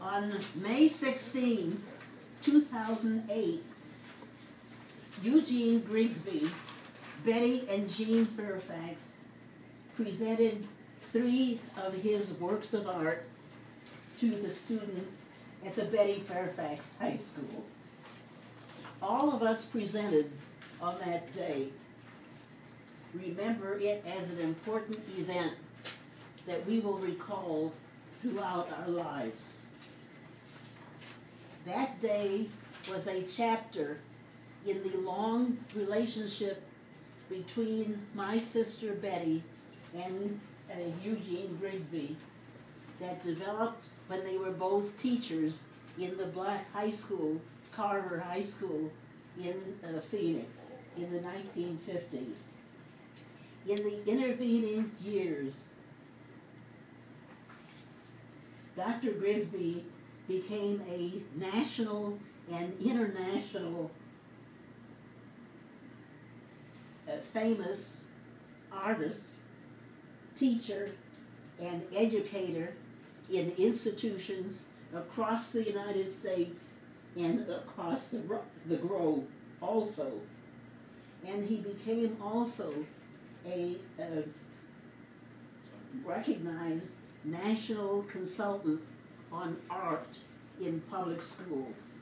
On May 16, 2008, Eugene Grigsby, Betty and Jean Fairfax presented 3 of his works of art to the students at the Betty Fairfax High School. All of us presented on that day remember it as an important event that we will recall throughout our lives. That day was a chapter in the long relationship between my sister Betty and Eugene Grigsby that developed when they were both teachers in the black high school, Carver High School in Phoenix in the 1950s. In the intervening years, Dr. Grigsby became a national and international famous artist, teacher, and educator in institutions across the United States and across the globe also. And he became also a recognized national consultant on art in public schools.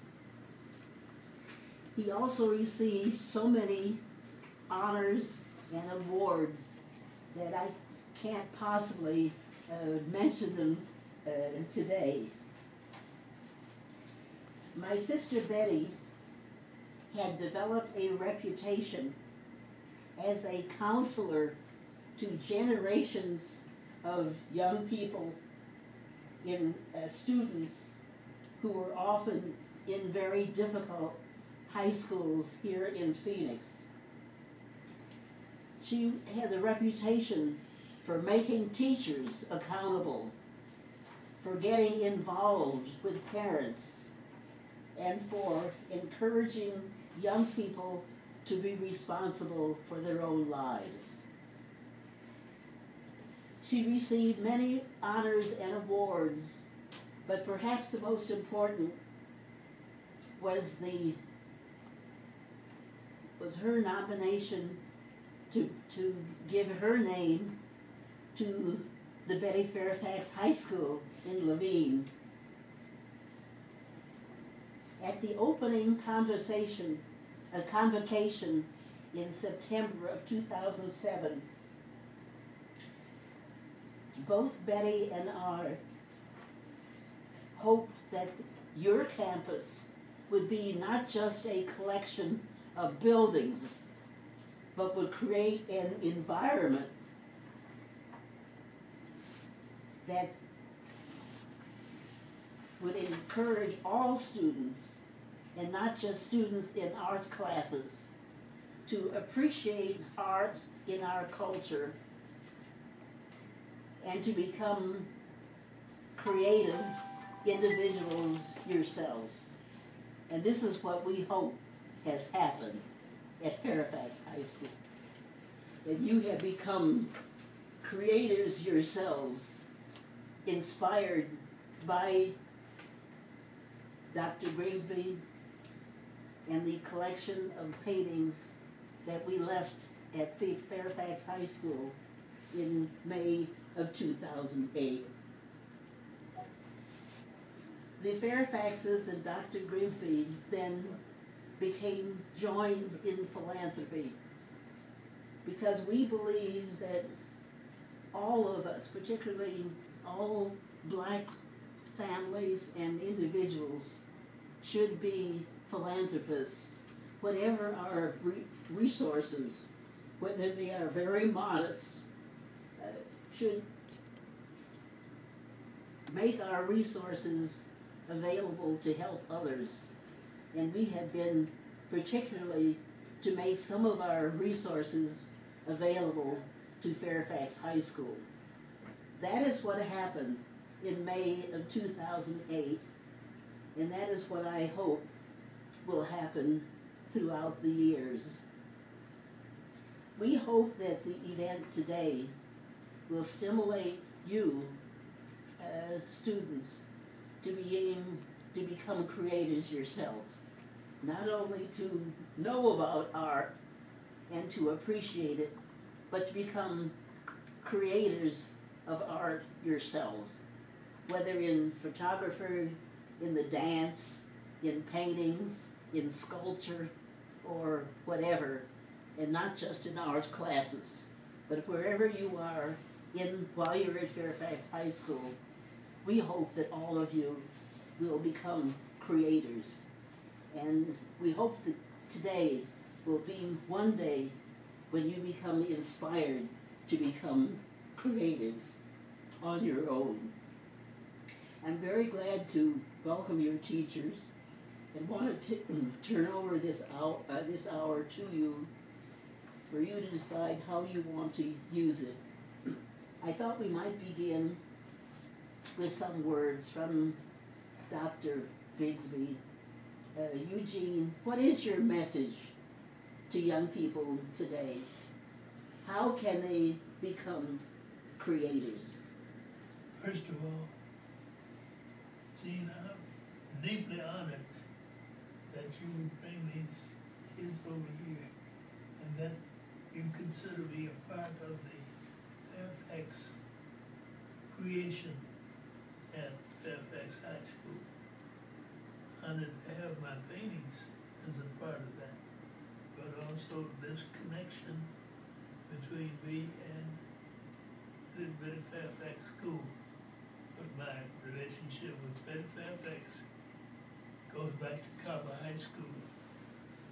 He also received so many honors and awards that I can't possibly mention them today. My sister Betty had developed a reputation as a counselor to generations of young people, students who were often in very difficult high schools here in Phoenix. She had the reputation for making teachers accountable, for getting involved with parents, and for encouraging young people to be responsible for their own lives. She received many honors and awards, but perhaps the most important was her nomination to give her name to the Betty Fairfax High School in Levine. At the opening convocation in September of 2007, both Betty and I hoped that your campus would be not just a collection of buildings, but would create an environment that would encourage all students, and not just students in art classes, to appreciate art in our culture and to become creative individuals yourselves. And this is what we hope has happened at Fairfax High School. That you have become creators yourselves, inspired by Dr. Grigsby and the collection of paintings that we left at Fairfax High School in May of 2008. The Fairfaxes and Dr. Grigsby then became joined in philanthropy because we believe that all of us, particularly all black families and individuals, should be philanthropists, whatever our resources, whether they are very modest, should make our resources available to help others. And we have been particularly to make some of our resources available to Fairfax High School. That is what happened in May of 2008, and that is what I hope will happen throughout the years. We hope that the event today will stimulate you, students, to become creators yourselves. Not only to know about art and to appreciate it, but to become creators of art yourselves. Whether in photography, in the dance, in paintings, in sculpture, or whatever, and not just in art classes, but wherever you are while you're at Fairfax High School, we hope that all of you will become creators. And we hope that today will be one day when you become inspired to become creatives on your own. I'm very glad to welcome your teachers and wanted to turn over this hour to you for you to decide how you want to use it. I thought we might begin with some words from Dr. Grigsby. Eugene, what is your message to young people today? How can they become creators? First of all, Jean, I'm deeply honored that you would bring these kids over here and that you consider me a part of the Fairfax creation at Fairfax High School. Honored to have my paintings as a part of that, but also this connection between me and the Betty Fairfax School. But my relationship with Betty Fairfax goes back to Carver High School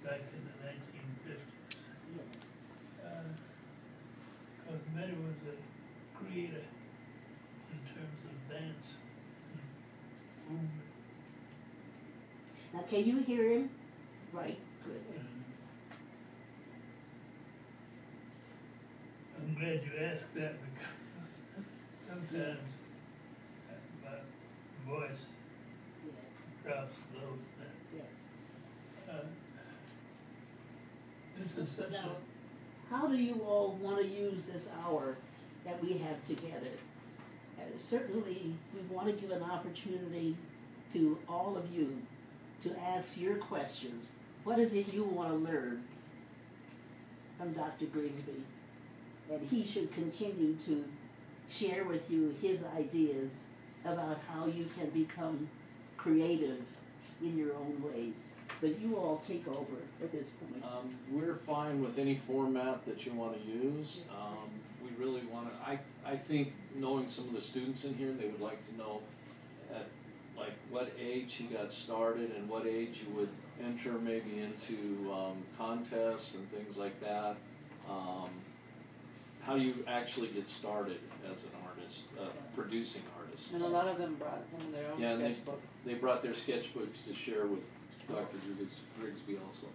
back in the 1950s. Because Betty was a creator in terms of dance and movement. Now, can you hear him? Right, good. I'm glad you asked that because sometimes my voice drops low. Yes. This is such now, how do you all want to use this hour that we have together? Certainly, we want to give an opportunity to all of you to ask your questions. What is it you want to learn from Dr. Grigsby? And he should continue to share with you his ideas about how you can become creative in your own ways. But you all take over at this point. We're fine with any format that you want to use. We really want to, I think knowing some of the students in here, they would like to know at like what age he got started and what age you would enter maybe into contests and things like that. How do you actually get started as an artist, producing artist? And a lot of them brought some of their own sketchbooks. They brought their sketchbooks to share with Dr. Grigsby also.